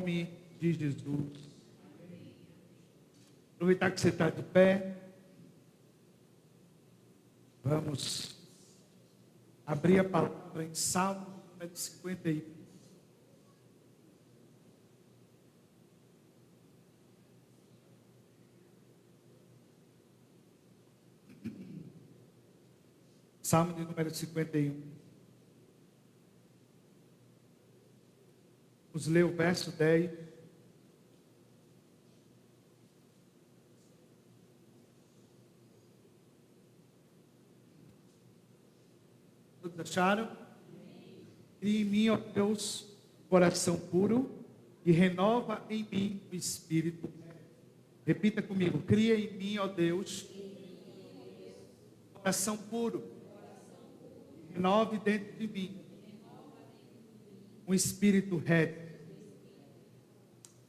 nome de Jesus. Aproveitar que você está de pé. Vamos abrir a palavra em Salmo número 51. Salmo de número 51. Vamos ler o verso 10. Todos acharam? Cria em mim, ó Deus, coração puro e renova em mim o espírito. Repita comigo: cria em mim, ó Deus, coração puro. Renove dentro de mim um espírito reto.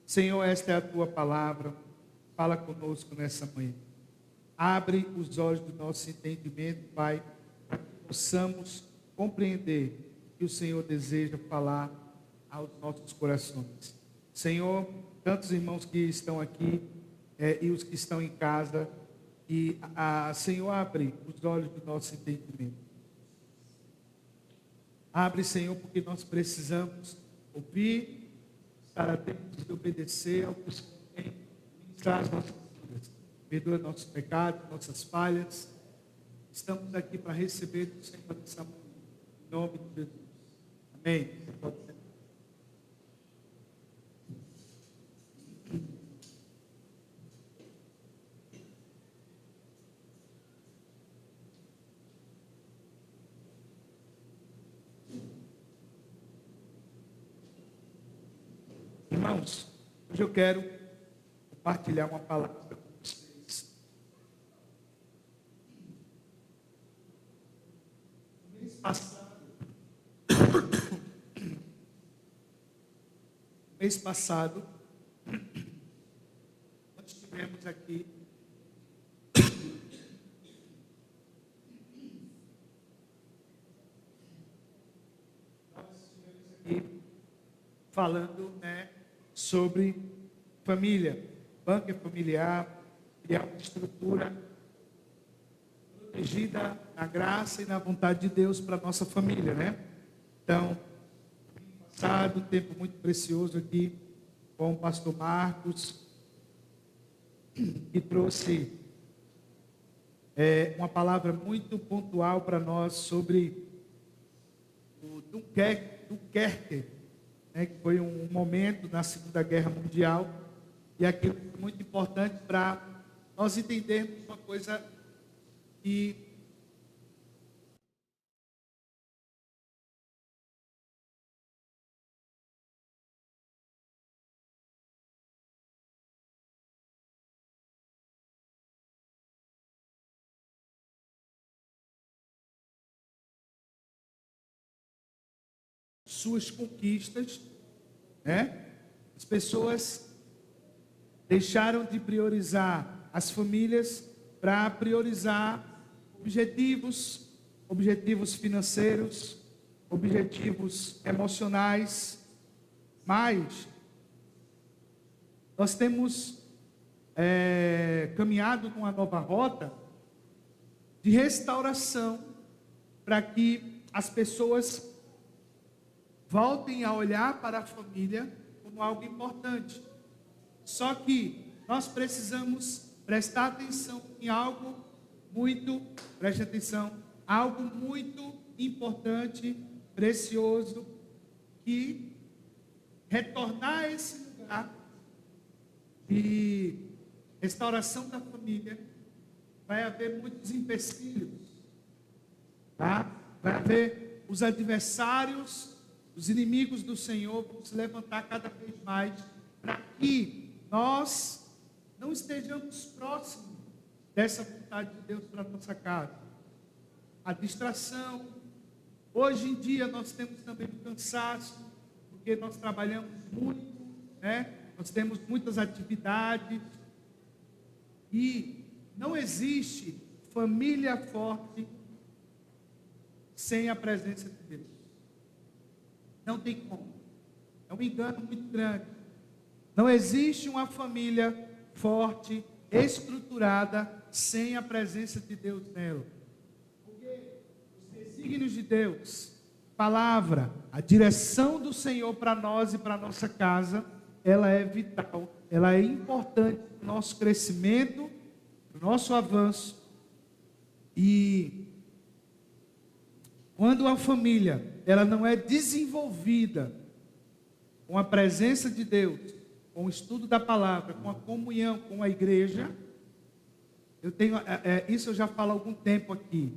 Senhor, esta é a tua palavra. Fala conosco nessa manhã. Abre os olhos do nosso entendimento, Pai, para que possamos compreender que o Senhor deseja falar aos nossos corações. Senhor, tantos irmãos que estão aqui e os que estão em casa, Senhor, abre os olhos do nosso entendimento. Abre, Senhor, porque nós precisamos ouvir, estar atentos e obedecer ao que o Senhor tem, ministrar as nossas vidas. Perdoa nossos pecados, nossas falhas. Estamos aqui para receber do Senhor essa manhã. Em nome de Jesus. Amém. Irmãos, hoje eu quero compartilhar uma palavra com vocês. Mês passado, nós tivemos aqui falando, sobre família, banco familiar, criar uma estrutura protegida na graça e na vontade de Deus para a nossa família, Então, passado, tempo muito precioso aqui com o pastor Marcos, que trouxe uma palavra muito pontual para nós sobre o Dunkerque, que foi um momento na Segunda Guerra Mundial, e aquilo foi muito importante para nós entendermos uma coisa que suas conquistas, as pessoas deixaram de priorizar as famílias para priorizar objetivos financeiros, objetivos emocionais. Mas nós temos caminhado numa nova rota de restauração para que as pessoas voltem a olhar para a família como algo importante. Só que nós precisamos prestar atenção em algo muito, preste atenção, algo muito importante, precioso, que retornar a esse lugar de restauração da família, vai haver muitos empecilhos, Vai haver os adversários, os inimigos do Senhor vão se levantar cada vez mais para que nós não estejamos próximos dessa vontade de Deus para a nossa casa. A distração. Hoje em dia nós temos também o cansaço, porque nós trabalhamos muito, Nós temos muitas atividades e não existe família forte sem a presença de Deus. Não tem como. É um engano muito grande. Não existe uma família forte, estruturada, sem a presença de Deus nela. Porque os desígnios de Deus, palavra, a direção do Senhor para nós e para a nossa casa, ela é vital, ela é importante para o nosso crescimento, para o nosso avanço. E quando a família ela não é desenvolvida com a presença de Deus, com o estudo da palavra, com a comunhão com a igreja, eu tenho, isso eu já falo há algum tempo aqui.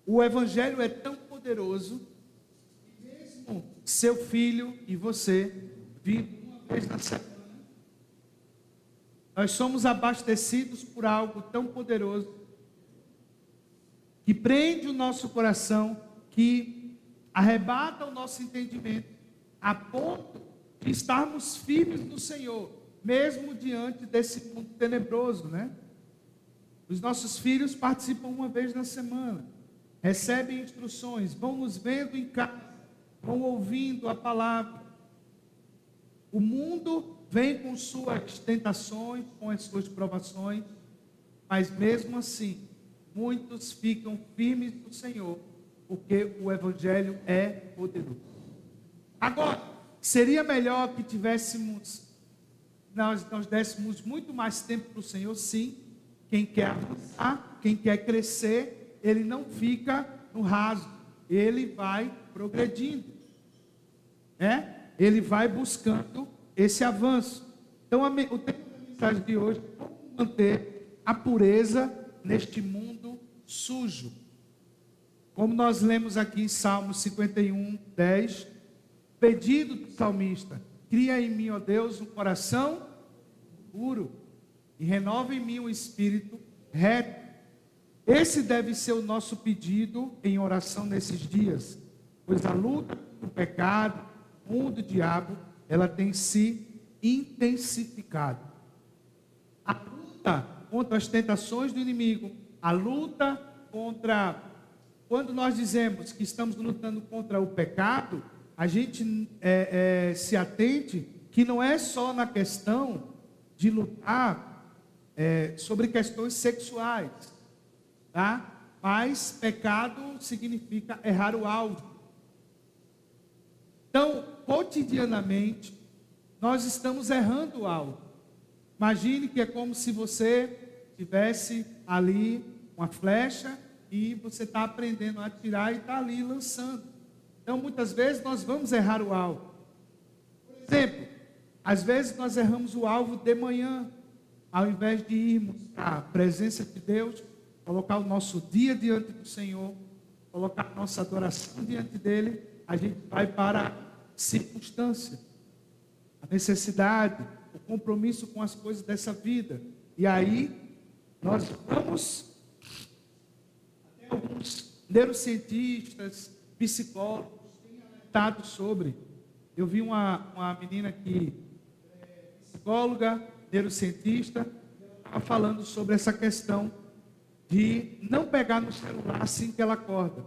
O evangelho é tão poderoso que mesmo seu filho e você vivem uma vez na semana. Nós somos abastecidos por algo tão poderoso que prende o nosso coração, que arrebata o nosso entendimento, a ponto de estarmos firmes no Senhor, mesmo diante desse mundo tenebroso, né? Os nossos filhos participam uma vez na semana, recebem instruções, vão nos vendo em casa, vão ouvindo a palavra. O mundo vem com suas tentações, com as suas provações, mas mesmo assim, muitos ficam firmes no Senhor, porque o Evangelho é poderoso. Agora, seria melhor que nós dessemos muito mais tempo para o Senhor, sim. Quem quer avançar, quem quer crescer, ele não fica no raso, ele vai progredindo, né? Ele vai buscando esse avanço. Então, o tema da mensagem de hoje é como manter a pureza neste mundo sujo. Como nós lemos aqui em Salmo 51, 10, pedido do salmista: cria em mim, ó Deus, um coração puro e renova em mim um espírito reto. Esse deve ser o nosso pedido em oração nesses dias, pois a luta contra o pecado, o mundo, o diabo, ela tem se intensificado. A luta contra as tentações do inimigo, a luta contra... Quando nós dizemos que estamos lutando contra o pecado, a gente se atente que não é só na questão de lutar sobre questões sexuais, tá? Mas pecado significa errar o alvo. Então, cotidianamente, nós estamos errando o alvo. Imagine que é como se você tivesse ali uma flecha e você está aprendendo a atirar e está ali lançando. Então, muitas vezes nós vamos errar o alvo. Por exemplo, às vezes nós erramos o alvo de manhã, ao invés de irmos à presença de Deus, colocar o nosso dia diante do Senhor, colocar a nossa adoração diante dEle, a gente vai para a circunstância, a necessidade, o compromisso com as coisas dessa vida. E aí, nós vamos, até alguns neurocientistas, psicólogos, têm alertado sobre. Eu vi uma menina que é psicóloga, neurocientista, estava falando sobre essa questão de não pegar no celular assim que ela acorda.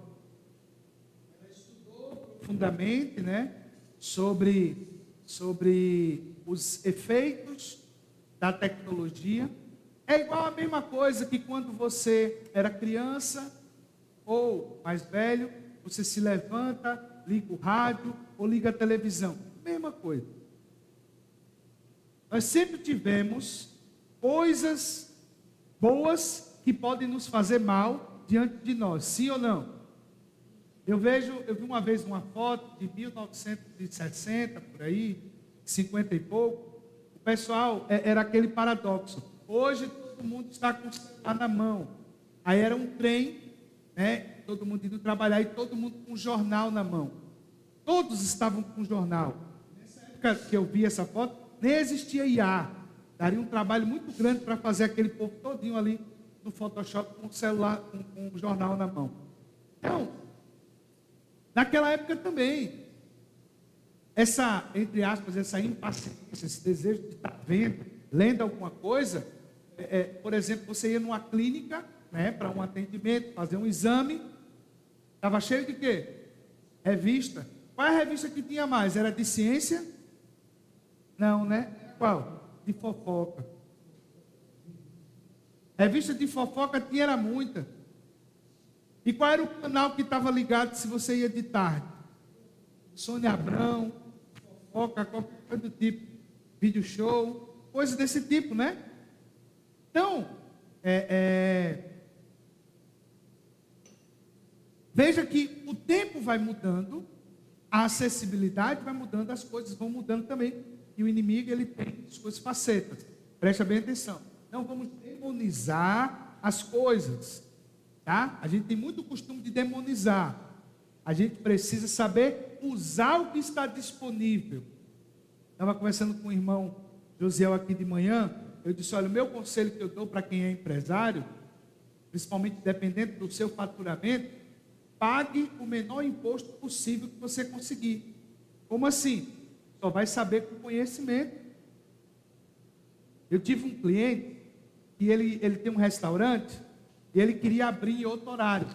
Ela estudou profundamente, né, sobre os efeitos da tecnologia. É igual a mesma coisa que quando você era criança ou mais velho, você se levanta, liga o rádio ou liga a televisão. Mesma coisa. Nós sempre tivemos coisas boas que podem nos fazer mal diante de nós, sim ou não? Eu vi uma vez uma foto de 1960, por aí, 50 e pouco. O pessoal, era aquele paradoxo. Hoje todo mundo está com o celular na mão. Aí era um trem, né? Todo mundo indo trabalhar e todo mundo com um jornal na mão. Todos estavam com um jornal. Nessa época que eu vi essa foto, nem existia IA. Daria um trabalho muito grande para fazer aquele povo todinho ali no Photoshop com o celular, com o jornal na mão. Então, naquela época também, essa, entre aspas, essa impaciência, esse desejo de estar vendo, lendo alguma coisa, por exemplo, você ia numa clínica, né, para um atendimento, fazer um exame, estava cheio de quê? Revista. Qual é a revista que tinha mais? Era de ciência? Não, né? Qual? De fofoca. Revista de fofoca tinha era muita. E qual era o canal que estava ligado se você ia de tarde? Sônia Abrão, fofoca, qualquer coisa do tipo, vídeo show, coisas desse tipo, né? Então, veja que o tempo vai mudando, a acessibilidade vai mudando, as coisas vão mudando também. E o inimigo, ele tem suas facetas. Presta bem atenção. Não vamos demonizar as coisas, tá? A gente tem muito costume de demonizar. A gente precisa saber usar o que está disponível. Estava conversando com o irmão Josiel aqui de manhã. Eu disse, olha, o meu conselho que eu dou para quem é empresário, principalmente dependendo do seu faturamento, pague o menor imposto possível que você conseguir. Como assim? Só vai saber com conhecimento. Eu tive um cliente que ele tem um restaurante e ele queria abrir em outro horário.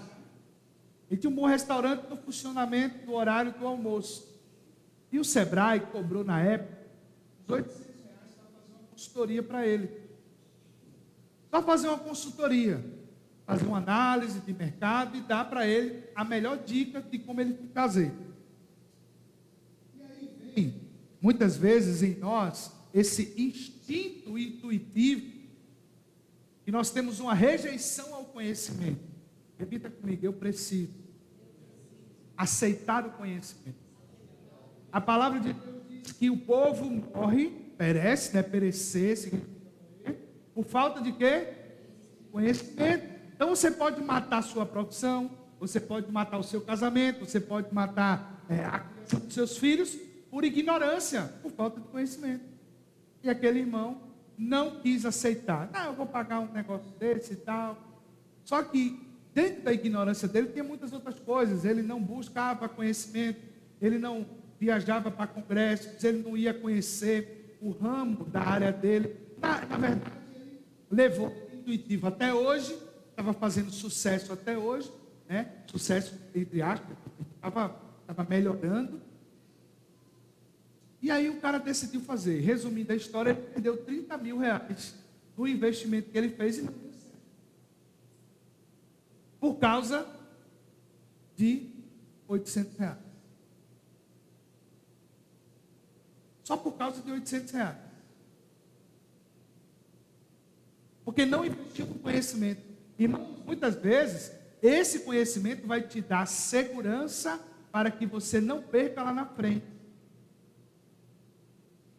Ele tinha um bom restaurante no funcionamento do horário do almoço. E o Sebrae cobrou na época uns R$800 para fazer uma consultoria para ele. Só fazer uma consultoria, fazer uma análise de mercado e dar para ele a melhor dica de como ele fazer. E aí vem, muitas vezes em nós, esse instinto intuitivo, que nós temos uma rejeição ao conhecimento. Repita comigo, eu preciso aceitar o conhecimento. A palavra de Deus diz que o povo morre, perece, né? Perecer, significa morrer, por falta de quê? Conhecimento. Então você pode matar a sua profissão, você pode matar o seu casamento, você pode matar a criação dos seus filhos por ignorância, por falta de conhecimento. E aquele irmão não quis aceitar. Não, eu vou pagar um negócio desse e tal. Só que dentro da ignorância dele tinha muitas outras coisas. Ele não buscava conhecimento, ele não viajava para congressos, ele não ia conhecer o ramo da área dele. Na verdade, ele levou intuitivo até hoje, estava fazendo sucesso até hoje, né? Sucesso entre aspas, estava melhorando. E aí o cara decidiu fazer. Resumindo a história, ele perdeu R$30 mil no investimento que ele fez e não deu certo. Por causa de R$800. Só por causa de R$800. Porque não investiu no conhecimento. E muitas vezes, esse conhecimento vai te dar segurança para que você não perca lá na frente.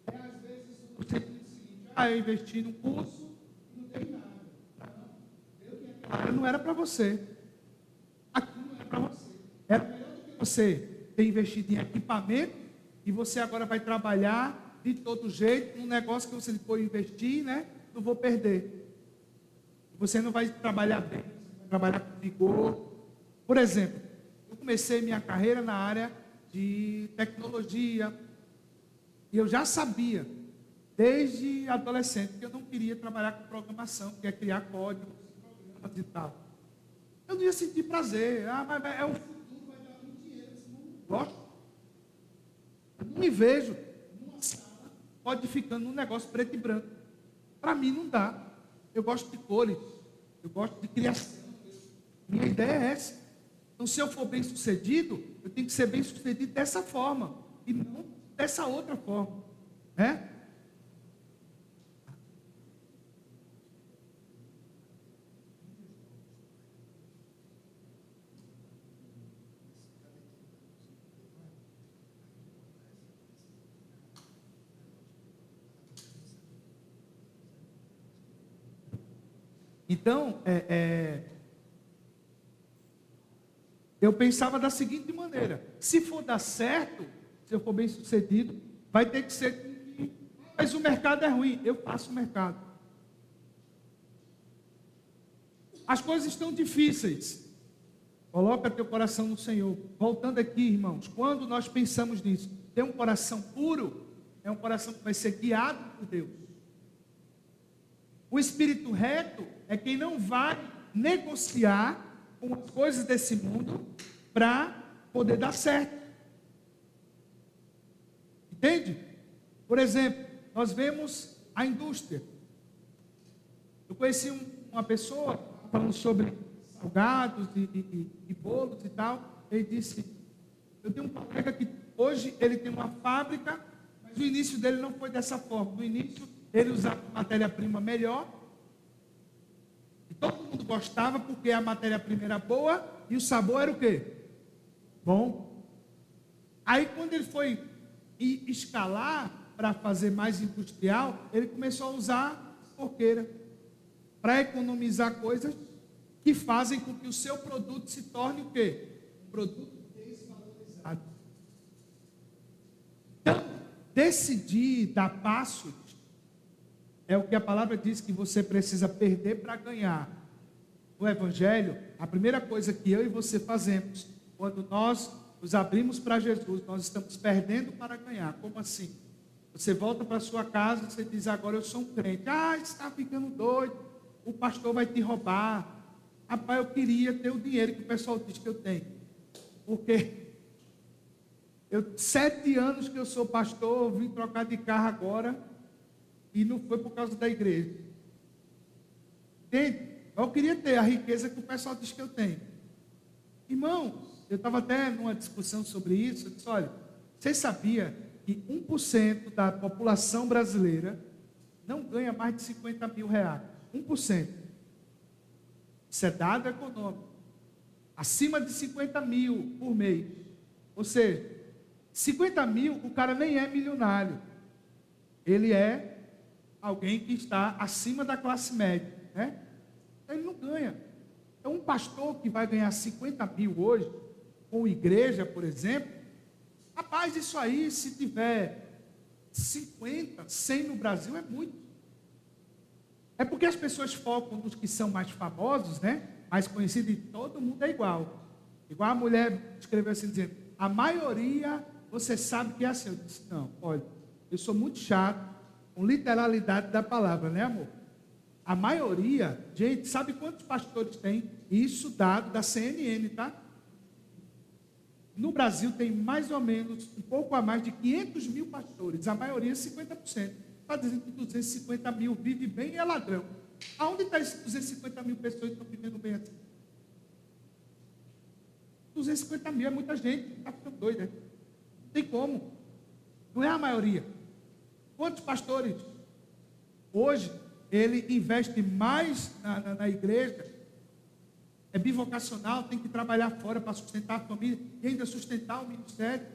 Às vezes, você diz o seguinte, eu investi num curso e não tem nada. Não era para você. Aquilo não era para você. Era melhor do que você ter investido em equipamento e você agora vai trabalhar de todo jeito num negócio que você foi investir, né? Não vou perder. Você não vai trabalhar bem, você vai trabalhar com vigor. Por exemplo, eu comecei minha carreira na área de tecnologia e eu já sabia, desde adolescente, que eu não queria trabalhar com programação, que é criar código e tal. Eu não ia sentir prazer. Mas é o futuro, vai dar muito dinheiro. Eu não gosto. Eu não me vejo numa sala codificando um negócio preto e branco. Para mim não dá. Eu gosto de cores, eu gosto de criação. Minha ideia é essa. Então, se eu for bem sucedido, eu tenho que ser bem sucedido dessa forma e não dessa outra forma, né? Então, eu pensava da seguinte maneira: se for dar certo, se eu for bem sucedido, vai ter que ser. Mas o mercado é ruim, eu faço o mercado. As coisas estão difíceis. Coloca teu coração no Senhor. Voltando aqui, irmãos, quando nós pensamos nisso, ter um coração puro, é um coração que vai ser guiado por Deus. O espírito reto é quem não vai negociar com as coisas desse mundo para poder dar certo. Entende? Por exemplo, nós vemos a indústria. Eu conheci uma pessoa falando sobre salgados e bolos e tal. Ele disse, eu tenho um colega que hoje ele tem uma fábrica, mas o início dele não foi dessa forma. No início ele usava matéria-prima melhor, e todo mundo gostava porque a matéria-prima era boa e o sabor era o quê? Bom. Aí quando ele foi escalar para fazer mais industrial, ele começou a usar porqueira para economizar coisas que fazem com que o seu produto se torne o quê? Um produto desvalorizado. Então, decidir dar passos é o que a palavra diz que você precisa perder para ganhar. No Evangelho, a primeira coisa que eu e você fazemos, quando nós nos abrimos para Jesus, nós estamos perdendo para ganhar. Como assim? Você volta para sua casa e você diz, agora eu sou um crente. Ah, você está ficando doido, o pastor vai te roubar. Rapaz, eu queria ter o dinheiro que o pessoal diz que eu tenho. Porque 7 anos que eu sou pastor, eu vim trocar de carro agora, e não foi por causa da igreja. Entende? Eu queria ter a riqueza que o pessoal diz que eu tenho. Irmão, eu estava até numa discussão sobre isso. Eu disse, olha, você sabia que 1% da população brasileira não ganha mais de 50 mil reais? 1%. Isso é dado econômico. Acima de 50 mil por mês. Ou seja, 50 mil, o cara nem é milionário. Ele é alguém que está acima da classe média, né? Ele não ganha. Então, um pastor que vai ganhar 50 mil hoje, com igreja, por exemplo, rapaz, isso aí, se tiver 50, 100 no Brasil, é muito. É porque as pessoas focam nos que são mais famosos, né? Mais conhecidos, e todo mundo é igual. Igual a mulher escreveu assim, dizendo, a maioria, você sabe que é assim. Eu disse, não, olha, eu sou muito chato, com literalidade da palavra, né, amor? A maioria, gente, sabe quantos pastores tem? Isso dado da CNN, tá? No Brasil tem mais ou menos, um pouco a mais de 500 mil pastores, a maioria 50%. Está dizendo que 250 mil vive bem e é ladrão. Aonde está esses 250 mil pessoas que estão vivendo bem assim? 250 mil é muita gente, está ficando doido, né? Não tem como. Não é a maioria. Quantos pastores? Hoje, ele investe mais na igreja, é bivocacional, tem que trabalhar fora para sustentar a família e ainda sustentar o ministério.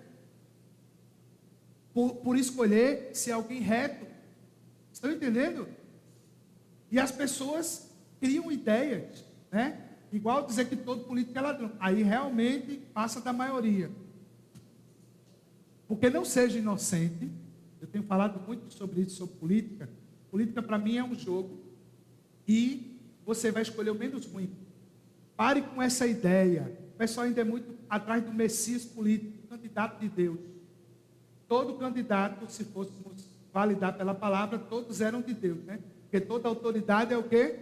Por escolher ser alguém reto. Estão entendendo? E as pessoas criam ideias, né? Igual dizer que todo político é ladrão. Aí realmente passa da maioria. Porque não seja inocente. Eu tenho falado muito sobre isso, sobre política. Política para mim é um jogo. E você vai escolher o menos ruim. Pare com essa ideia. O pessoal ainda é muito atrás do Messias político, candidato de Deus. Todo candidato, se fôssemos validar pela palavra, todos eram de Deus, né? Porque toda autoridade é o quê?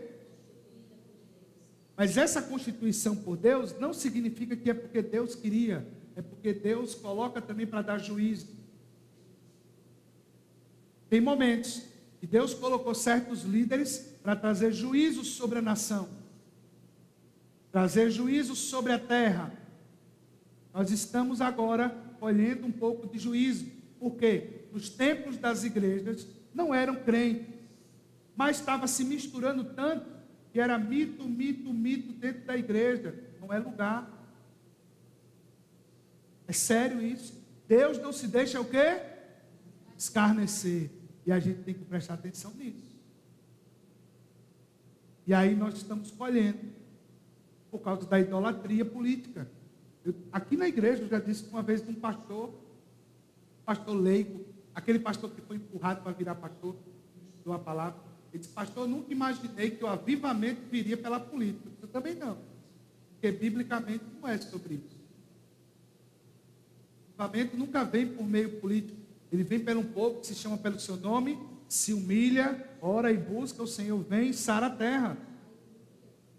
Mas essa constituição por Deus não significa que é porque Deus queria, é porque Deus coloca também para dar juízo. Tem momentos que Deus colocou certos líderes para trazer juízo sobre a nação, trazer juízo sobre a terra. Nós estamos agora colhendo um pouco de juízo, porque nos templos das igrejas não eram crentes, mas estava se misturando tanto que era mito dentro da igreja. Não é lugar. É sério isso. Deus não se deixa o quê? Escarnecer. E a gente tem que prestar atenção nisso. E aí nós estamos colhendo por causa da idolatria política. Aqui na igreja eu já disse uma vez de um pastor leigo, aquele pastor que foi empurrado para virar pastor, estudou a palavra. Ele disse, pastor, eu nunca imaginei que o avivamento viria pela política. Eu também não. Porque biblicamente não é sobre isso. O avivamento nunca vem por meio político. Ele vem pelo um povo que se chama pelo seu nome, se humilha, ora e busca, o Senhor vem e sara a terra.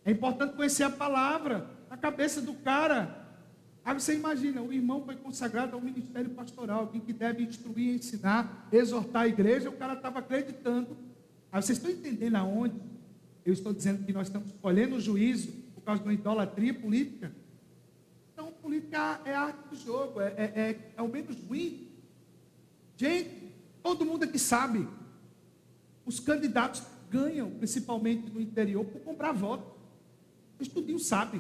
É importante conhecer a palavra na cabeça do cara. Aí você imagina, o irmão foi consagrado ao ministério pastoral, alguém que deve instruir, ensinar, exortar a igreja, o cara estava acreditando. Aí vocês estão entendendo aonde eu estou dizendo que nós estamos colhendo o juízo por causa de uma idolatria política? Então, política é a arte do jogo, é o menos ruim. Gente, todo mundo aqui sabe, os candidatos ganham, principalmente no interior, por comprar voto. O estudinho sabe.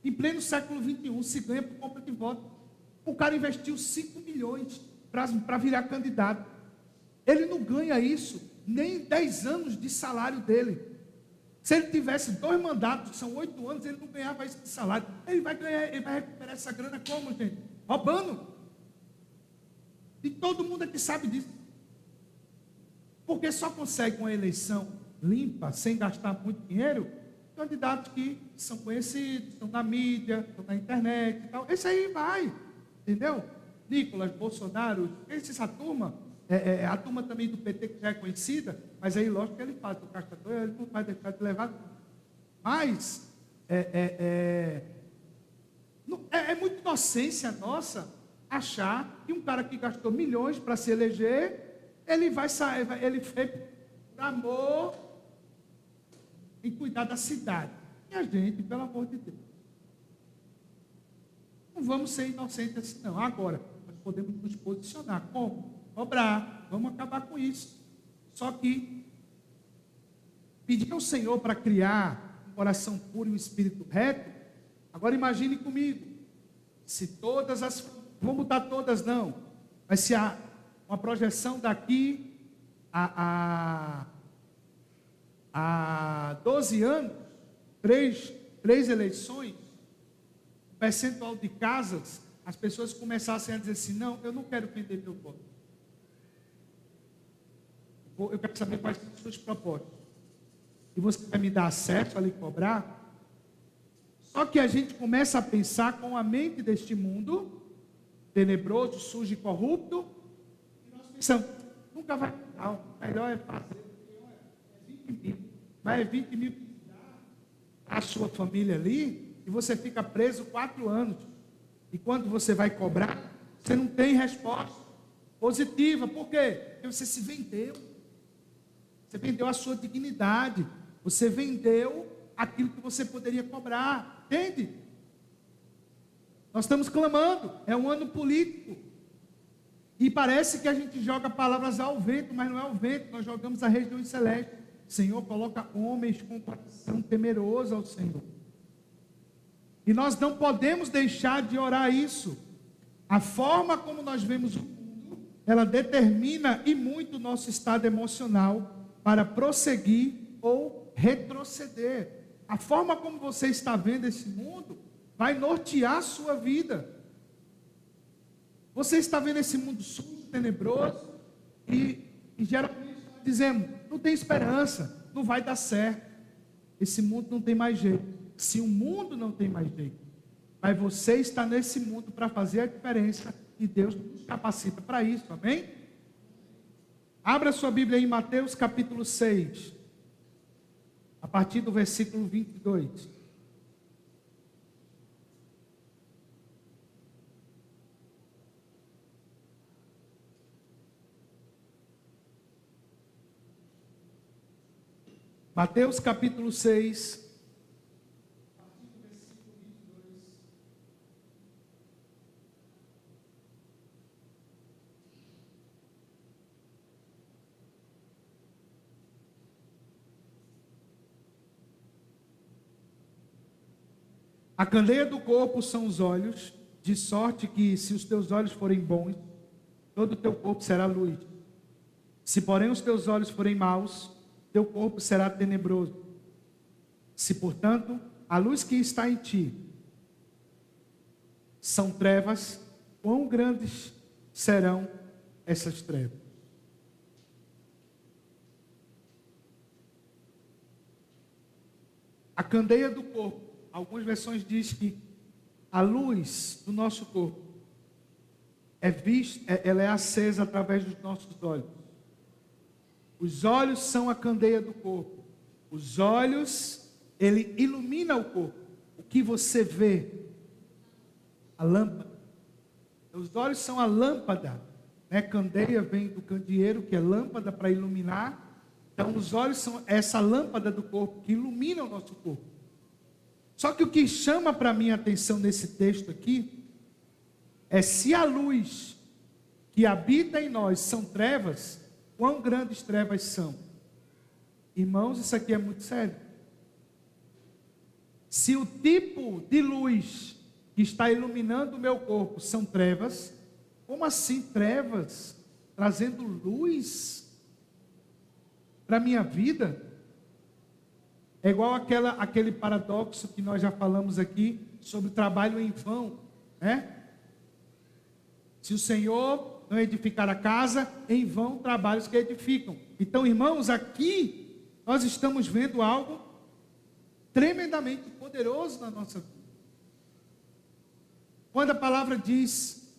Em pleno século XXI, se ganha por compra de voto. O cara investiu 5 milhões para virar candidato. Ele não ganha isso, nem 10 anos de salário dele. Se ele tivesse 2 mandatos, que são 8 anos, ele não ganhava esse salário. Ele vai ganhar, ele vai recuperar essa grana como, gente? Roubando. E todo mundo aqui sabe disso. Porque só consegue uma eleição limpa, sem gastar muito dinheiro, candidatos que são conhecidos, estão na mídia, estão na internet e tal. Esse aí vai, entendeu? Nicolas, Bolsonaro, essa turma, a turma também do PT que já é conhecida, mas aí lógico que ele faz o castador, ele não vai deixar de levar. Mas é muita inocência nossa achar que um cara que gastou milhões para se eleger, ele vai sair, ele fez por amor em cuidar da cidade. E a gente, pelo amor de Deus, não vamos ser inocentes assim, não. Agora, nós podemos nos posicionar. Como? Cobrar. Vamos acabar com isso. Só que pedir ao Senhor para criar um coração puro e um espírito reto. Agora imagine comigo. Se todas as... Vamos botar todas, não. Mas se há uma projeção daqui a 12 anos, três eleições, o percentual de casas, as pessoas começassem a dizer assim, não, eu não quero vender meu voto. Eu quero saber quais são as suas propostas. E você vai me dar acesso a lhe cobrar? Só que a gente começa a pensar com a mente deste mundo, tenebroso, sujo e corrupto, e nós pensamos, nunca vai dar, melhor é fazer. 20 mil, mas 20 mil a sua família ali, e você fica preso 4 anos. E quando você vai cobrar, você não tem resposta positiva. Por quê? Porque você se vendeu. Você vendeu a sua dignidade. Você vendeu aquilo que você poderia cobrar. Entende? Nós estamos clamando. É um ano político. E parece que a gente joga palavras ao vento, mas não é ao vento. Nós jogamos a região celeste. Senhor, coloca homens com coração temeroso ao Senhor. E nós não podemos deixar de orar isso. A forma como nós vemos o mundo, ela determina e muito o nosso estado emocional para prosseguir ou retroceder. A forma como você está vendo esse mundo vai nortear a sua vida. Você está vendo esse mundo sujo, tenebroso e geralmente dizemos, não tem esperança, não vai dar certo. Esse mundo não tem mais jeito. Se o mundo não tem mais jeito, mas você está nesse mundo para fazer a diferença e Deus nos capacita para isso, amém? Abra sua Bíblia em Mateus capítulo 6, a partir do versículo 22. Mateus capítulo 6, a candeia do corpo são os olhos, de sorte que se os teus olhos forem bons, todo o teu corpo será luz. Se porém os teus olhos forem maus, teu corpo será tenebroso. Se portanto a luz que está em ti são trevas, quão grandes serão essas trevas? A candeia do corpo, algumas versões dizem que a luz do nosso corpo ela é acesa através dos nossos olhos. Os olhos são a candeia do corpo. Os olhos, ele ilumina o corpo. O que você vê A lâmpada. Os olhos são a lâmpada, né? Candeia vem do candeeiro, que é lâmpada para iluminar. Então, os olhos são essa lâmpada do corpo que ilumina o nosso corpo. Só que o que chama para a minha atenção nesse texto aqui é se a luz que habita em nós são trevas, quão grandes trevas são? Irmãos, isso aqui é muito sério. Se o tipo de luz que está iluminando o meu corpo são trevas, como assim trevas trazendo luz para a minha vida? É igual aquele paradoxo que nós já falamos aqui sobre trabalho em vão, né? Se o Senhor não edificar a casa, em vão trabalhos que edificam. Então, irmãos, aqui nós estamos vendo algo tremendamente poderoso na nossa vida. Quando a palavra diz,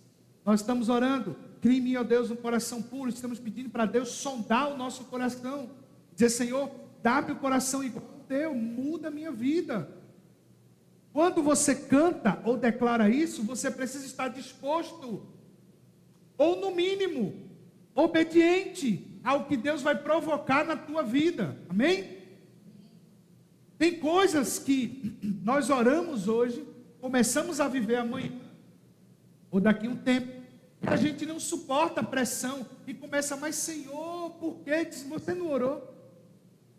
nós estamos orando, crie em mim, ó Deus, um coração puro, estamos pedindo para Deus sondar o nosso coração, dizer, Senhor, dá-me o coração igual ao teu, muda a minha vida. Quando você canta ou declara isso, você precisa estar disposto, ou no mínimo, obediente ao que Deus vai provocar na tua vida, amém? Tem coisas que nós oramos hoje, começamos a viver amanhã, ou daqui a um tempo, e a gente não suporta a pressão, e começa, mas Senhor, por quê? Você não orou?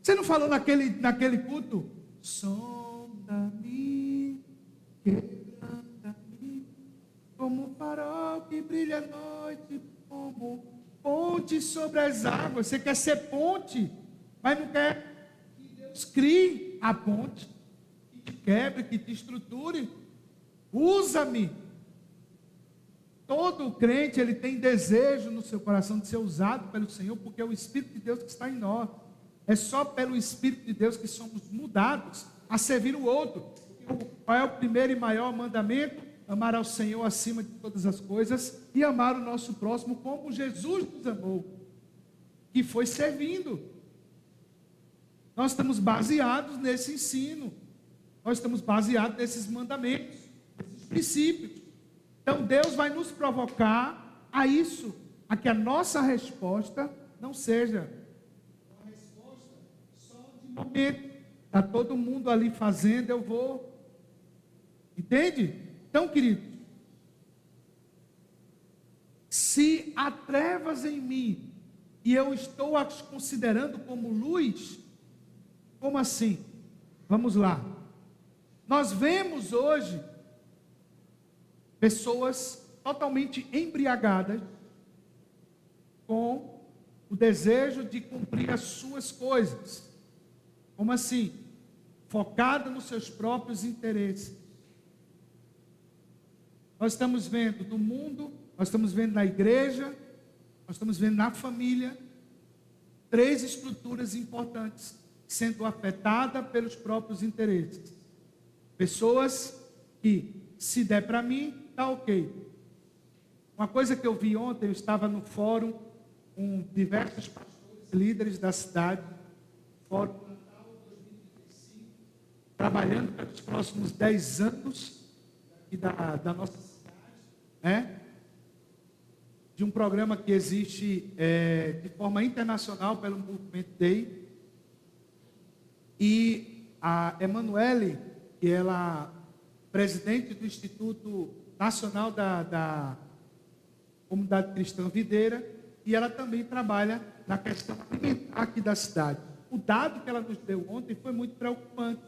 Você não falou naquele culto? Sonda-me, quebranta-me, como farol que brilha à noite, como ponte sobre as águas. Você quer ser ponte, mas não quer que Deus crie a ponte, que te quebre, que te estruture. Usa-me. Todo crente, ele tem desejo no seu coração de ser usado pelo Senhor, porque é o Espírito de Deus que está em nós. É só pelo Espírito de Deus que somos mudados a servir o outro. Qual é o primeiro e maior mandamento? Amar ao Senhor acima de todas as coisas e amar o nosso próximo como Jesus nos amou, que foi servindo. Nós estamos baseados nesse ensino, nós estamos baseados nesses mandamentos, nesses princípios. Então Deus vai nos provocar a isso, a que a nossa resposta não seja uma resposta só de momento. Está todo mundo ali fazendo, eu vou. Entende? Então, querido, se há trevas em mim e eu estou as considerando como luz, como assim? Vamos lá. Nós vemos hoje pessoas totalmente embriagadas com o desejo de cumprir as suas coisas. Como assim? Focada nos seus próprios interesses. Nós estamos vendo no mundo, nós estamos vendo na igreja, nós estamos vendo na família, 3 estruturas importantes sendo afetadas pelos próprios interesses. Pessoas que, se der para mim, está ok. Uma coisa que eu vi ontem, eu estava no fórum com diversos pastores, líderes da cidade, Fórum Natal 2035, trabalhando pelos próximos 10 anos aqui da nossa cidade, né? De um programa que existe de forma internacional pelo Movimento Day. E a Emanuele, que ela é presidente do Instituto Nacional da Comunidade Cristã Videira, e ela também trabalha na questão alimentar aqui da cidade. O dado que ela nos deu ontem foi muito preocupante.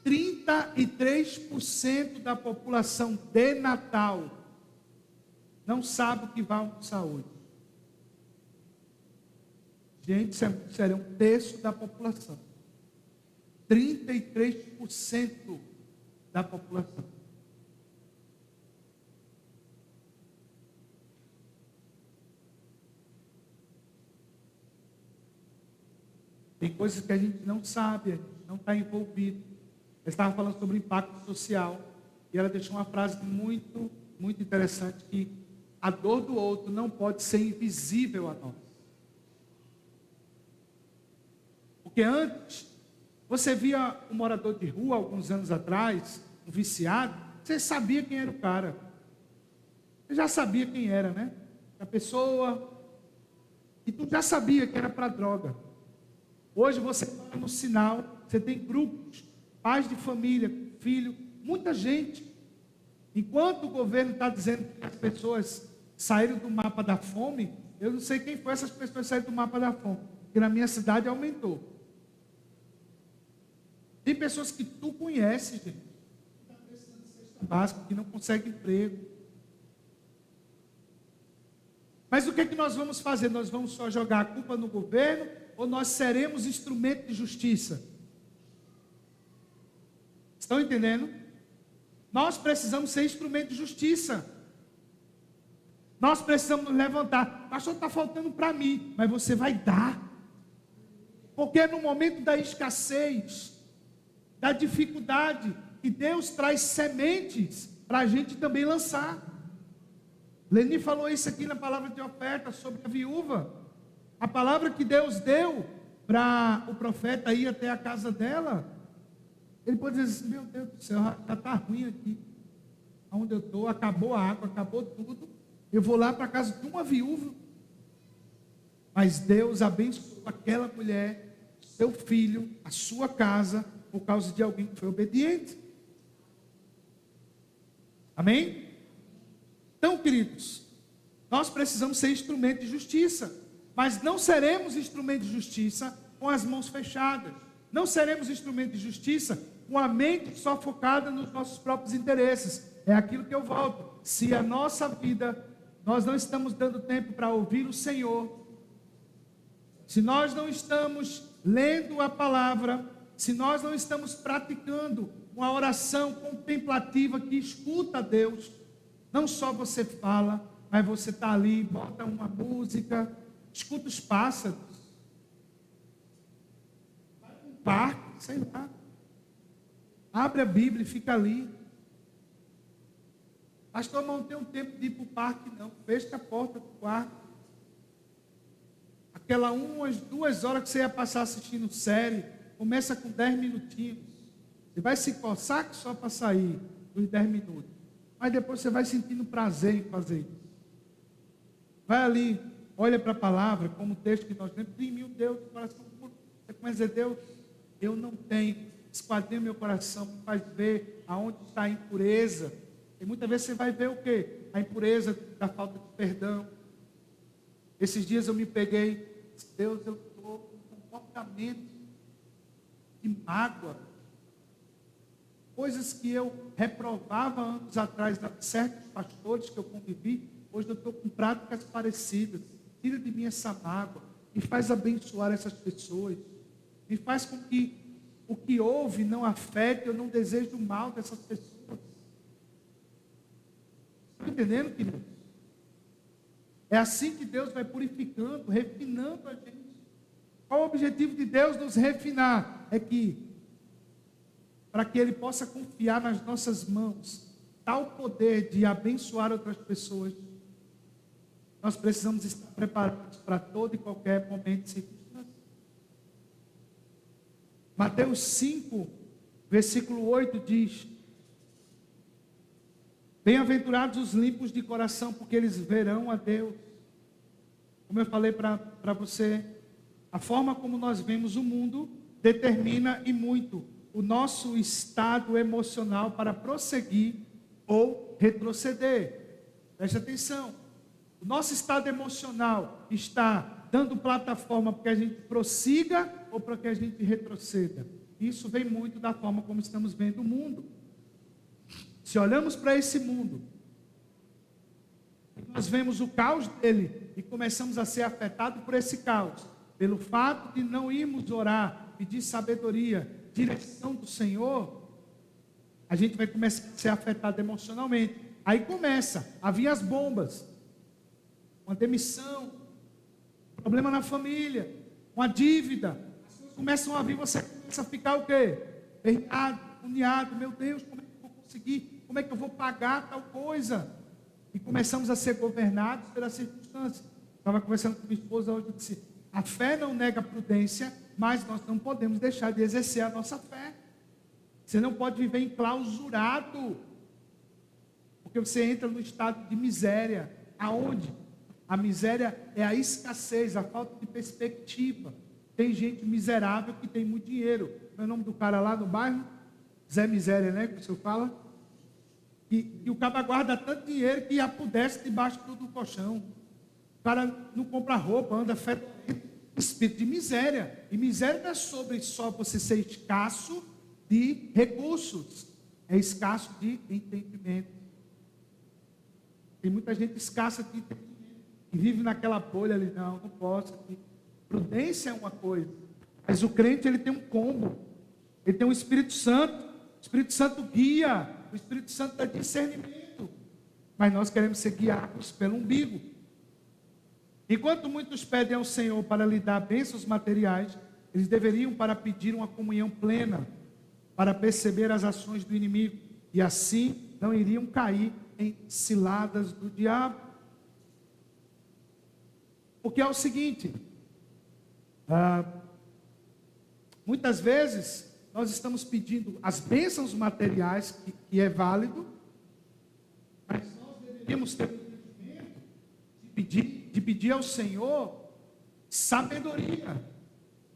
33% da população de Natal não sabe o que vai almoçar hoje. Gente, seria 1/3 da população. 33% da população. Tem coisas que a gente não sabe, a gente não está envolvido. Eu estava falando sobre o impacto social, e ela deixou uma frase muito, muito interessante, que a dor do outro não pode ser invisível a nós. Porque antes, você via um morador de rua, alguns anos atrás, um viciado, você sabia quem era o cara. Você já sabia quem era, né? A pessoa. E tu já sabia que era para droga. Hoje você está no sinal, você tem grupos, pais de família, filho, muita gente. Enquanto o governo está dizendo que as pessoas saíram do mapa da fome, eu não sei quem foi essas pessoas que saíram do mapa da fome, porque na minha cidade aumentou. Tem pessoas que tu conheces, gente, que estão precisando de cesta básica, que não consegue emprego. Mas o que é que nós vamos fazer? Nós vamos só jogar a culpa no governo ou nós seremos instrumento de justiça? Estão entendendo? Nós precisamos ser instrumento de justiça. Nós precisamos nos levantar. Pastor, está faltando para mim, mas você vai dar. Porque no momento da escassez, da dificuldade, que Deus traz sementes para a gente também lançar. Leni falou isso aqui na palavra de oferta sobre a viúva. A palavra que Deus deu para o profeta ir até a casa dela. Ele pode dizer assim, meu Deus do céu, já está ruim aqui. Onde eu estou, acabou a água, acabou tudo. Eu vou lá para a casa de uma viúva. Mas Deus abençoou aquela mulher, seu filho, a sua casa, por causa de alguém que foi obediente. Amém? Então, queridos, nós precisamos ser instrumento de justiça. Mas não seremos instrumento de justiça com as mãos fechadas. Não seremos instrumento de justiça com a mente só focada nos nossos próprios interesses. É aquilo que eu volto. Se a nossa vida, nós não estamos dando tempo para ouvir o Senhor, se nós não estamos lendo a palavra, se nós não estamos praticando uma oração contemplativa que escuta a Deus, não só você fala, mas você está ali, bota uma música, escuta os pássaros, vai para um parque, sei lá, abre a Bíblia e fica ali. Pastor, não tem um tempo de ir para o parque, não. Fecha a porta do quarto. Aquela 2 horas que você ia passar assistindo série, começa com 10 minutinhos. Você vai se coçar que só para sair dos 10 minutos. Mas depois você vai sentindo prazer em fazer isso. Vai ali, olha para a palavra, como o texto que nós temos. Meu Deus, o coração puro. Você começa a dizer, Deus, eu não tenho. Esquadrinha meu coração, faz ver aonde está a impureza. E muitas vezes você vai ver o quê? A impureza da falta de perdão. Esses dias eu me peguei, Deus, eu estou com um comportamento de mágoa. Coisas que eu reprovava anos atrás de certos pastores que eu convivi, hoje eu estou com práticas parecidas. Tira de mim essa mágoa, me faz abençoar essas pessoas, me faz com que o que houve não afete, eu não desejo o mal dessas pessoas. Está entendendo, querido? É assim que Deus vai purificando, refinando a gente. Qual o objetivo de Deus nos refinar? É que, para que Ele possa confiar nas nossas mãos tal poder de abençoar outras pessoas, nós precisamos estar preparados para todo e qualquer momento de circunstância. Mateus 5, versículo 8 diz: bem-aventurados os limpos de coração, porque eles verão a Deus. Como eu falei para você, a forma como nós vemos o mundo determina e muito o nosso estado emocional para prosseguir ou retroceder. Preste atenção. O nosso estado emocional está dando plataforma para que a gente prossiga ou para que a gente retroceda. Isso vem muito da forma como estamos vendo o mundo. Se olhamos para esse mundo, nós vemos o caos dele e começamos a ser afetados por esse caos, pelo fato de não irmos orar, pedir sabedoria, direção do Senhor, a gente vai começar a ser afetado emocionalmente. Aí começa a vir as bombas, uma demissão, problema na família, uma dívida. As coisas começam a vir, você começa a ficar o quê? Perdiado, uniado, meu Deus, como é que eu vou conseguir? Como é que eu vou pagar tal coisa? E começamos a ser governados pelas circunstâncias. Estava conversando com minha esposa hoje, eu disse, a fé não nega a prudência, mas nós não podemos deixar de exercer a nossa fé. Você não pode viver enclausurado. porque você entra no estado de miséria. Aonde? A miséria é a escassez, a falta de perspectiva. Tem gente miserável que tem muito dinheiro. Qual é o nome do cara lá no bairro? Zé Miséria, né? Que o senhor fala? E o cara guarda tanto dinheiro que apodrece debaixo do colchão. O cara não compra roupa, anda fedorento. Espírito de miséria. E miséria não é sobre só você ser escasso de recursos. É escasso de entendimento. Tem muita gente escassa de entendimento. Que vive naquela bolha ali. Não posso. Prudência é uma coisa. Mas o crente, ele tem um combo. Ele tem um Espírito Santo. O Espírito Santo guia. O Espírito Santo dá discernimento. Mas nós queremos ser guiados pelo umbigo. Enquanto muitos pedem ao Senhor para lhe dar bênçãos materiais, eles deveriam para pedir uma comunhão plena, para perceber as ações do inimigo, e assim não iriam cair em ciladas do diabo. Porque é o seguinte, muitas vezes nós estamos pedindo as bênçãos materiais, que é válido, mas nós deveríamos ter de pedir ao Senhor sabedoria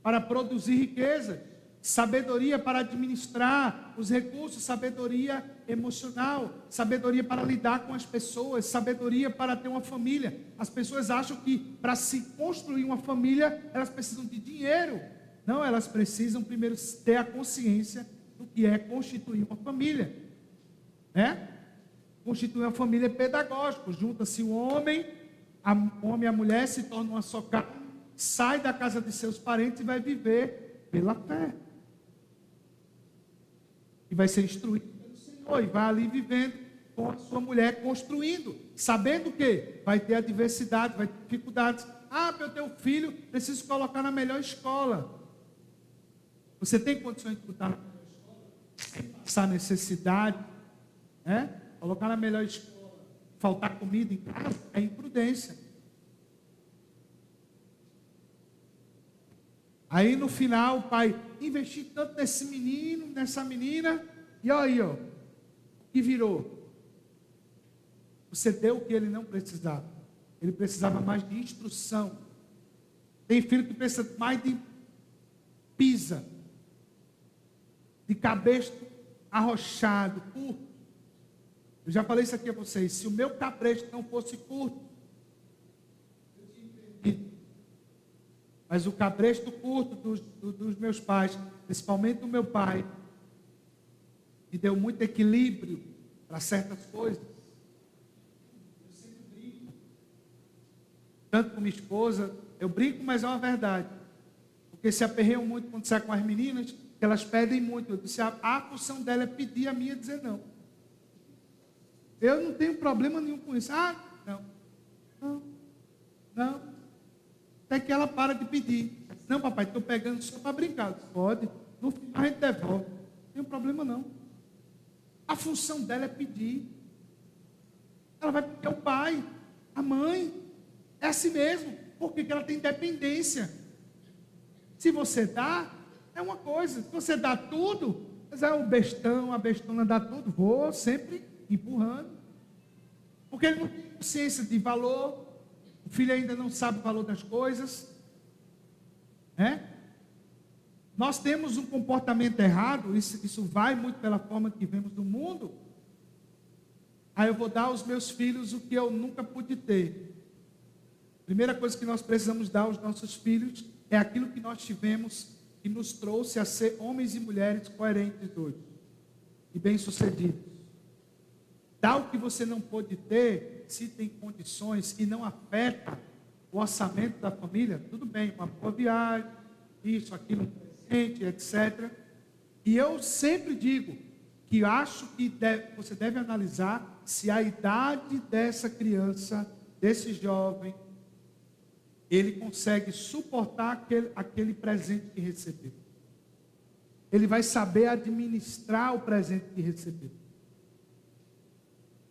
para produzir riqueza, sabedoria para administrar os recursos, sabedoria emocional, sabedoria para lidar com as pessoas, sabedoria para ter uma família. As pessoas acham que para se construir uma família, elas precisam de dinheiro. Não, elas precisam primeiro ter a consciência do que é constituir uma família. Constituir uma família é pedagógico. Junta-se o homem e a mulher, se tornam uma só carne, sai da casa de seus parentes e vai viver pela fé. E vai ser instruído pelo Senhor, e vai ali vivendo com a sua mulher, construindo, sabendo que vai ter adversidade, vai ter dificuldades. Para eu ter um filho, preciso colocar na melhor escola. Você tem condições de botar na melhor escola? Essa necessidade, colocar na melhor escola, faltar comida em casa, é imprudência. Aí no final o pai investiu tanto nesse menino, nessa menina, e aí, o que virou? Você deu o que ele não precisava. Ele precisava mais de instrução. Tem filho que precisa mais de pisa, de cabresto arrochado, curto. Eu já falei isso aqui a vocês. Se o meu cabresto não fosse curto, eu tinha entendido. Mas o cabresto curto dos meus pais, principalmente do meu pai, me deu muito equilíbrio para certas coisas. Eu sempre brinco. Tanto com minha esposa, eu brinco, mas é uma verdade. Porque se aperreiam muito quando sai com as meninas, que elas pedem muito. Eu disse, a função dela é pedir, a minha é dizer não. Eu não tenho problema nenhum com isso. Não. Até que ela para de pedir. Não, papai, estou pegando só para brincar. Pode. No final a gente devolve. Não tem problema não. A função dela é pedir. Ela vai pedir ao pai, à mãe. É assim mesmo. Porque ela tem dependência. Se você dá, é uma coisa. Se você dá tudo, mas é o bestão, a bestona dá tudo. Vou sempre empurrando. Porque ele não tem consciência de valor. O filho ainda não sabe o valor das coisas. Nós temos um comportamento errado. Isso vai muito pela forma que vemos do mundo. Aí eu vou dar aos meus filhos o que eu nunca pude ter. Primeira coisa que nós precisamos dar aos nossos filhos é aquilo que nós tivemos, que nos trouxe a ser homens e mulheres coerentes hoje e bem-sucedidos. Dá o que você não pôde ter, se tem condições e não afeta o orçamento da família, tudo bem, uma boa viagem, isso, aquilo, um presente, etc. E eu sempre digo que acho que você deve analisar se a idade dessa criança, desse jovem, ele consegue suportar aquele presente que recebeu. Ele vai saber administrar o presente que recebeu.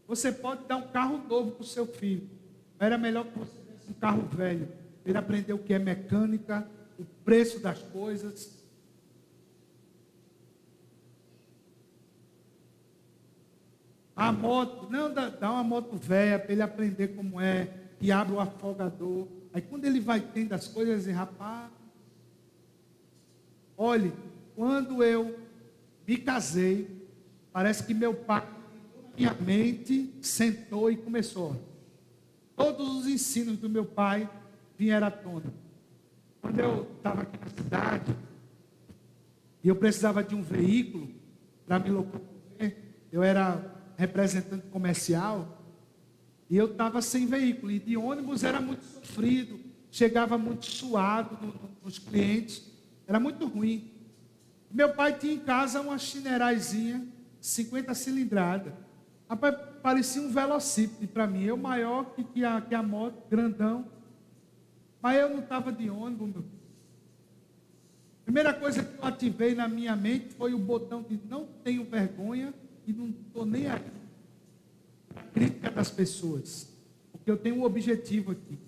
Você pode dar um carro novo para o seu filho. Era melhor que você desse um carro velho. Ele aprendeu o que é mecânica, o preço das coisas. A moto, não, dá uma moto velha para ele aprender como é, e abre o afogador. Aí quando ele vai tendo as coisas, ele, rapaz, olhe, quando eu me casei, parece que meu pai, na minha mente, sentou e começou. Todos os ensinos do meu pai vieram à tona. Quando eu estava aqui na cidade, e eu precisava de um veículo para me locomover, eu era representante comercial, e eu estava sem veículo, e de ônibus era muito sofrido, chegava muito suado nos clientes, era muito ruim. Meu pai tinha em casa uma chineraizinha, 50 cilindrada. Rapaz, parecia um velocípede para mim, eu maior que a moto, grandão, mas eu não estava de ônibus, meu. Primeira coisa que eu ativei na minha mente foi o botão de não tenho vergonha e não estou nem aí. A crítica das pessoas. Porque eu tenho um objetivo aqui.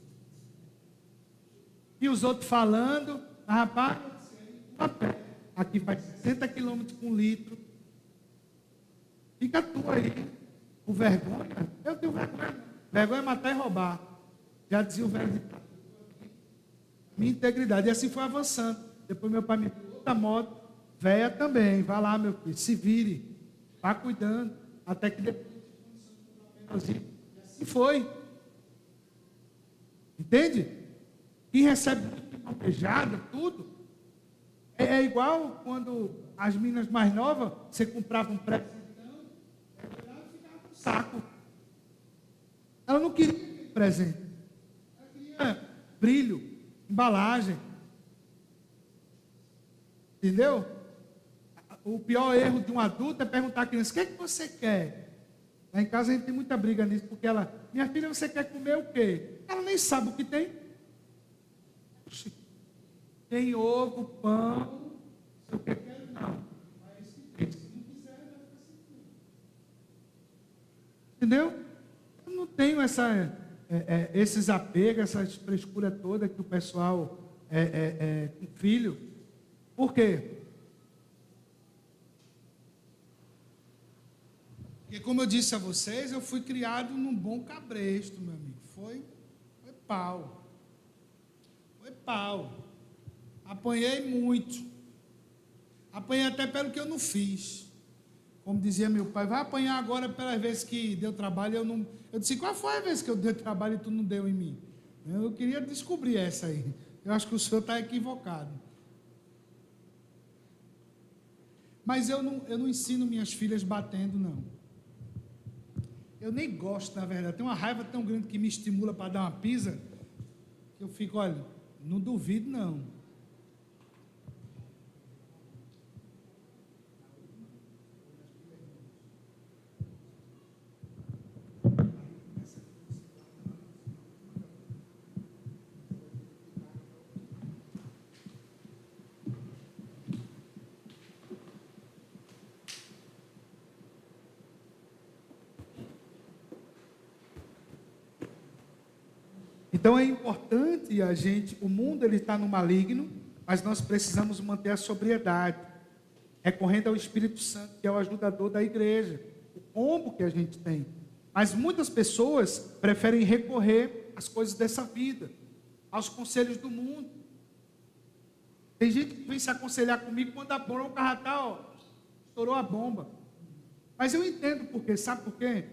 E os outros falando, rapaz, aqui vai 60 quilômetros por litro. Fica tu aí, com vergonha. Eu tenho vergonha. Vergonha é matar e roubar. Já dizia o velho de minha integridade. E assim foi avançando. Depois meu pai me deu outra moto, velha também. Vai lá, meu filho, se vire. Vá cuidando. Até que depois. E assim foi. Entende? Quem recebe alvejada, tudo. É igual quando as meninas mais novas, você comprava um presentão, ela ficava com saco. Ela não queria presente. Ela queria brilho, embalagem. Entendeu? O pior erro de um adulto é perguntar à criança: o que é que você quer? Lá em casa a gente tem muita briga nisso, porque ela, minha filha, você quer comer o quê? Ela nem sabe o que tem. Tem ovo, pão, se eu quero, não. Mas se não quiser, vai ficar sem comer. Entendeu? Eu não tenho esses apegos, essa frescura toda que o pessoal com filho. Por quê? Porque, como eu disse a vocês, eu fui criado num bom cabresto, meu amigo. Foi pau. Foi pau. Apanhei muito. Apanhei até pelo que eu não fiz. Como dizia meu pai, vai apanhar agora pelas vezes que deu trabalho. Eu disse, qual foi a vez que eu dei trabalho e tu não deu em mim? Eu queria descobrir essa aí. Eu acho que o senhor está equivocado. Mas eu não ensino minhas filhas batendo, não. Eu nem gosto, na verdade. Tem uma raiva tão grande que me estimula para dar uma pisa, que eu fico, olha, não duvido, não. Então é importante o mundo ele está no maligno, mas nós precisamos manter a sobriedade, recorrendo ao Espírito Santo, que é o ajudador da igreja, o combo que a gente tem. Mas muitas pessoas preferem recorrer às coisas dessa vida, aos conselhos do mundo. Tem gente que vem se aconselhar comigo quando a bronca já está, estourou a bomba. Mas eu entendo por quê, sabe por quê?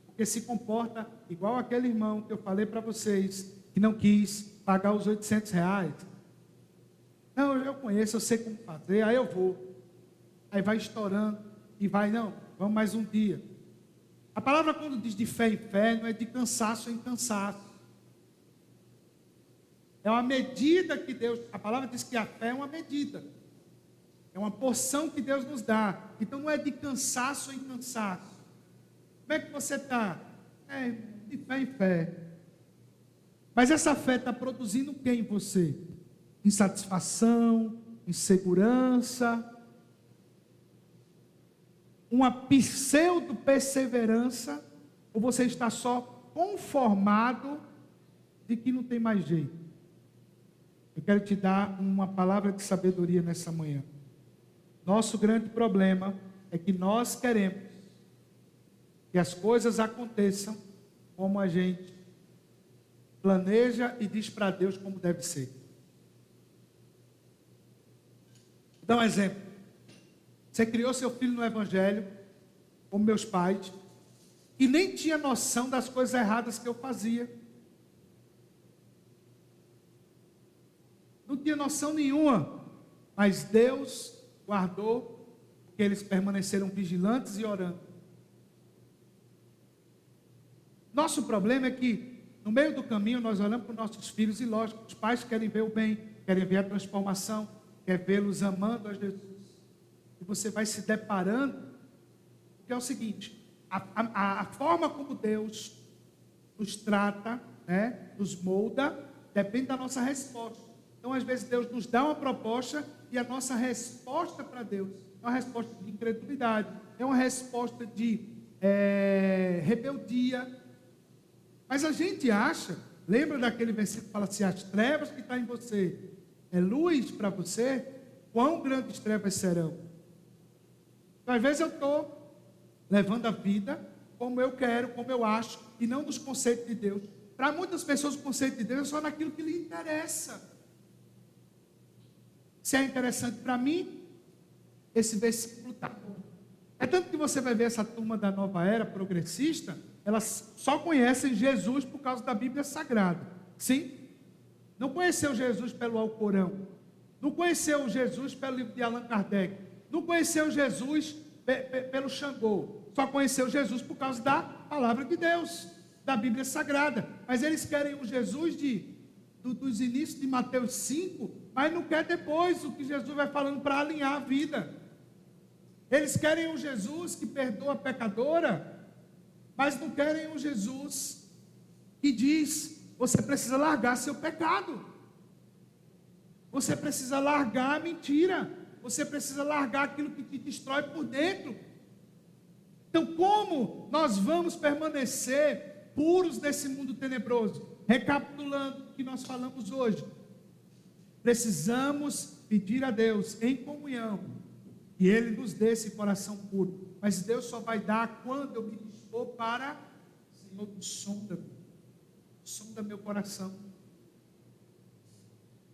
Porque se comporta igual aquele irmão que eu falei para vocês, que não quis pagar os R$800. Não, eu conheço, eu sei como fazer, aí eu vou. Aí vai estourando e vai, não, vamos mais um dia. A palavra quando diz de fé em fé, não é de cansaço em cansaço. É uma medida que Deus, a palavra diz que a fé é uma medida. É uma porção que Deus nos dá. Então não é de cansaço em cansaço. Como é que você está? De fé em fé. Mas essa fé está produzindo o que em você? Insatisfação, insegurança, uma pseudo-perseverança, ou você está só conformado de que não tem mais jeito? Eu quero te dar uma palavra de sabedoria nessa manhã. Nosso grande problema é que nós queremos que as coisas aconteçam como a gente planeja e diz para Deus como deve ser. Vou dar um exemplo. Você criou seu filho no Evangelho, como meus pais, e nem tinha noção das coisas erradas que eu fazia. Não tinha noção nenhuma, mas Deus guardou, porque eles permaneceram vigilantes e orando. Nosso problema é que, no meio do caminho, nós olhamos para os nossos filhos, e lógico, os pais querem ver o bem, querem ver a transformação, querem vê-los amando a Jesus. E você vai se deparando, que é o seguinte, a forma como Deus nos trata, né, nos molda, depende da nossa resposta. Então, às vezes, Deus nos dá uma proposta e a nossa resposta para Deus é uma resposta de incredulidade, é uma resposta de rebeldia. Mas a gente acha, lembra daquele versículo que fala assim, as trevas que estão em você é luz para você, quão grandes trevas serão? Então, às vezes eu estou levando a vida como eu quero, como eu acho, e não nos conceitos de Deus. Para muitas pessoas o conceito de Deus é só naquilo que lhe interessa. Se é interessante para mim, esse versículo está bom. É tanto que você vai ver essa turma da nova era progressista, elas só conhecem Jesus por causa da Bíblia Sagrada. Sim? Não conheceu Jesus pelo Alcorão. Não conheceu Jesus pelo livro de Allan Kardec. Não conheceu Jesus pelo Xangô. Só conheceu Jesus por causa da palavra de Deus, da Bíblia Sagrada. Mas eles querem um Jesus dos inícios de Mateus 5, mas não quer depois o que Jesus vai falando para alinhar a vida. Eles querem um Jesus que perdoa a pecadora, mas não querem um Jesus que diz, você precisa largar seu pecado. Você precisa largar a mentira. Você precisa largar aquilo que te destrói por dentro. Então, como nós vamos permanecer puros nesse mundo tenebroso? Recapitulando o que nós falamos hoje. Precisamos pedir a Deus em comunhão e Ele nos dê esse coração puro. Mas Deus só vai dar quando eu me dispor para, Senhor, sonda meu coração.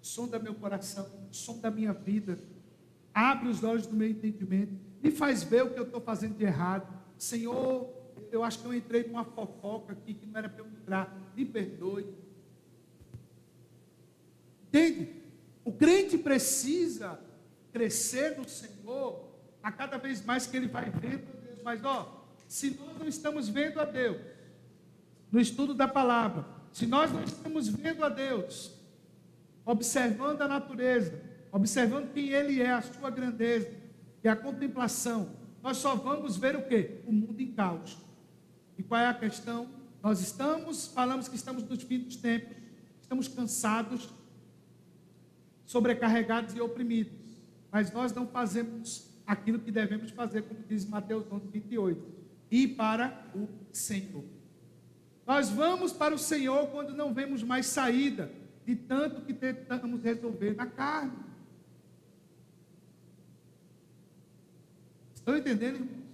Sonda meu coração, sonda minha vida. Abre os olhos do meu entendimento. Me faz ver o que eu estou fazendo de errado. Senhor, eu acho que eu entrei numa fofoca aqui que não era para eu entrar. Me perdoe. Entende? O crente precisa crescer no Senhor a cada vez mais que ele vai vendo a Deus. Mas, se nós não estamos vendo a Deus no estudo da palavra, se nós não estamos vendo a Deus, observando a natureza, observando quem Ele é, a sua grandeza e a contemplação, nós só vamos ver o quê? O mundo em caos. E qual é a questão? Nós falamos que estamos nos fins dos tempos, estamos cansados, sobrecarregados e oprimidos, mas nós não fazemos aquilo que devemos fazer, como diz Mateus 11:28, ir para o Senhor. Nós vamos para o Senhor quando não vemos mais saída, de tanto que tentamos resolver na carne. Estão entendendo, irmãos?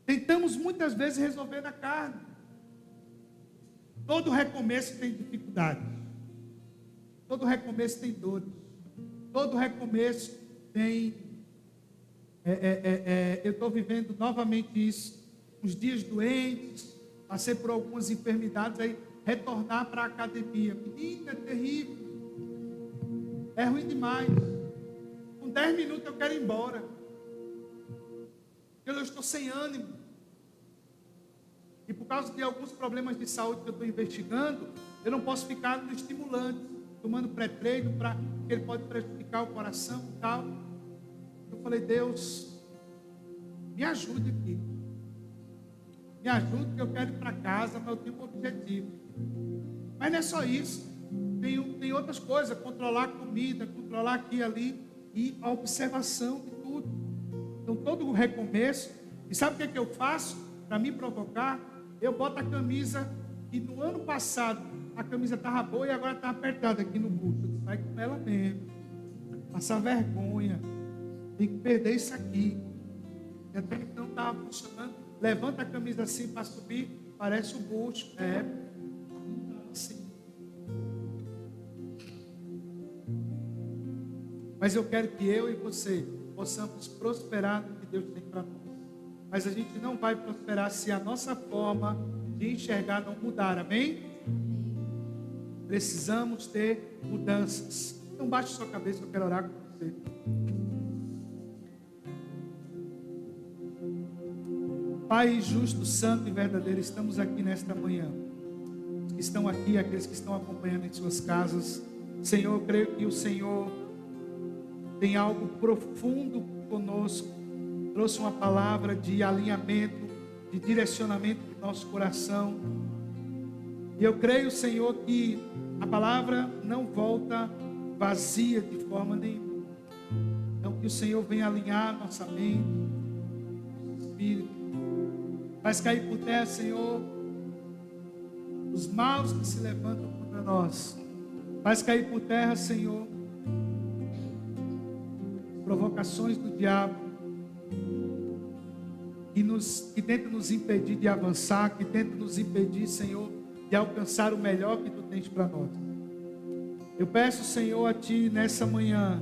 Tentamos muitas vezes resolver na carne. Todo recomeço tem dificuldade. Todo recomeço tem dores. Todo recomeço tem... eu estou vivendo novamente isso. Uns dias doentes, passei por algumas enfermidades, aí retornar para a academia. Menina, é terrível. É ruim demais. Com 10 minutos eu quero ir embora. Eu estou sem ânimo. E por causa de alguns problemas de saúde que eu estou investigando, eu não posso ficar no estimulante, tomando pré-treino, porque ele pode prejudicar o coração e tal. Eu falei, Deus, me ajude aqui. Me ajude, que eu quero ir para casa, mas eu tenho um objetivo. Mas não é só isso. Tem outras coisas, controlar a comida, controlar aqui e ali, e a observação de tudo. Então, todo o recomeço, e sabe o que eu faço para me provocar? Eu boto a camisa, e no ano passado, a camisa estava boa e agora está apertada aqui no busto. Vai com ela mesmo. Passar vergonha. Tem que perder isso aqui. E até então estava funcionando levanta a camisa assim para subir, parece o bucho. Assim. Mas eu quero que eu e você possamos prosperar no que Deus tem para nós. Mas a gente não vai prosperar se a nossa forma de enxergar não mudar, amém? Precisamos ter mudanças. Então baixe sua cabeça, eu quero orar com você. Pai justo, santo e verdadeiro, estamos aqui nesta manhã. Os que estão aqui, aqueles que estão acompanhando em suas casas. Senhor, eu creio que o Senhor tem algo profundo conosco. Trouxe uma palavra de alinhamento, de direcionamento do nosso coração. E eu creio, Senhor, que a palavra não volta vazia de forma nenhuma. Então que o Senhor venha alinhar nossa mente, nosso espírito. Faz cair por terra, Senhor, os maus que se levantam contra nós. Faz cair por terra, Senhor, provocações do diabo que tentam nos impedir de avançar, que tentam nos impedir, Senhor, de alcançar o melhor que Tu tens para nós. Eu peço, Senhor, a Ti nessa manhã,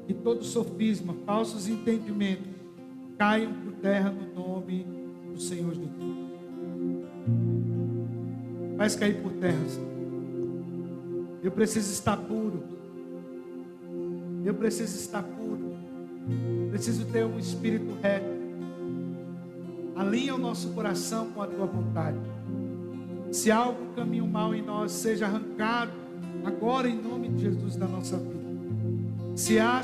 que todo sofisma, falsos entendimentos caiam por terra no nome do Senhor Jesus. Faz cair por terra, Senhor. Eu preciso estar puro. Eu preciso estar puro. Preciso ter um espírito reto. Alinha o nosso coração com a Tua vontade. Se há algum caminho mau em nós, seja arrancado agora em nome de Jesus da nossa vida. Se há,